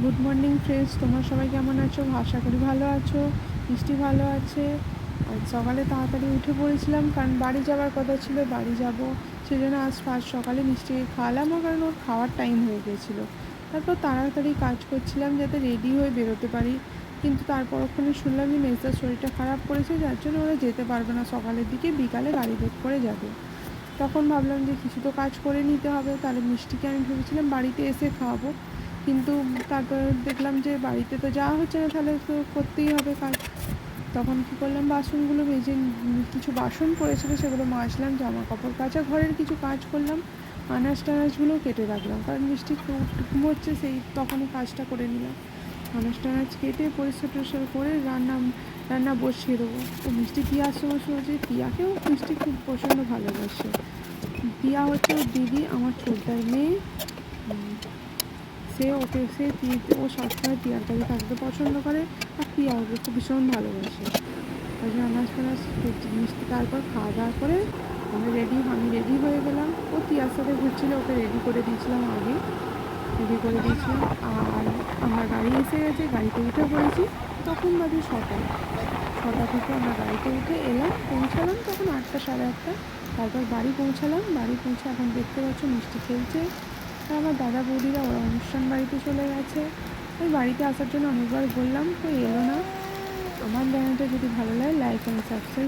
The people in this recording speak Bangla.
গুড মর্নিং ফ্রেন্ডস, তোমরা সবাই কেমন আছো? আশা করি ভালো আছো। মিষ্টি ভালো আছে। আজ সকালে তাড়াতাড়ি উঠে পড়েছিলাম, কারণ বাড়ি যাওয়ার কথা ছিল, বাড়ি যাব। সেই জন্য আজ ফার্স্ট সকালে মিষ্টিকে খাওয়ালাম, কারণ ওর খাওয়ার টাইম হয়ে গিয়েছিলো। তারপর তাড়াতাড়ি কাজ করছিলাম যাতে রেডি হয়ে বেরোতে পারি, কিন্তু তারপর ওখানে শুনলাম যে মেজদার শরীরটা খারাপ করেছে, যার জন্য ওরা যেতে পারবে না সকালের দিকে, বিকালে গাড়ি বের করে যাবে। তখন ভাবলাম যে কিছু তো কাজ করে নিতে হবে, তাহলে মিষ্টিকে আমি ভেবেছিলাম বাড়িতে এসে খাওয়াবো, কিন্তু তারপর দেখলাম যে বাড়িতে তো যাওয়া হচ্ছে না, তাহলে তো করতেই হবে কাজ। তখন কী করলাম, বাসনগুলো মেজে, কিছু বাসন পড়েছিল সেগুলো মাজলাম, জামা কাপড় কাচা, ঘরের কিছু কাজ করলাম, আনাজ টানাজগুলো কেটে রাখলাম, কারণ মিষ্টি ঘুমোচ্ছে, সেই তখনই কাজটা করে নিলাম। আনাজ টানাজ কেটে পরিষ্কার টরিষ্কার করে রান্না বসিয়ে দেবো। তো মিষ্টি পিয়ার সময় শুনেছি, পিয়াকেও মিষ্টি খুব প্রচণ্ড ভালোবাসে। পিয়া হচ্ছে ওর দিদি, আমার ছোটদার মেয়ে। ও সবসময় পিয়ার কাছে থাকতে পছন্দ করে, আর পিয়া ওকে খুব ভীষণ ভালোবাসে। ওই জন্য আনাজ ফানাজ মিষ্টি, তারপর খাওয়া দাওয়া করে আমি রেডি হয়ে গেলাম। ও পিয়ার সাথে ঘুরছিল, ওকে রেডি করে দিয়েছিলাম আগে, আর আমার গাড়ি এসে গেছে, গাড়িতে উঠে পড়েছি। তখন বাজে 6টা থেকে আমরা গাড়িতে উঠে এলাম, পৌঁছালাম তখন 8টা সাড়ে 8টা। তারপর বাড়ি পৌঁছে এখন দেখতে পাচ্ছ মিষ্টি খেলছে। আর আমার দাদা বৌদিরা ওরা অনুষ্ঠান বাড়িতে চলে গেছে। ওই বাড়িতে আসার জন্য অনেকবার বললাম, তো এলো না। আমার চ্যানেলটা যদি ভালো লাগে, লাইক অ্যান্ড সাবস্ক্রাইব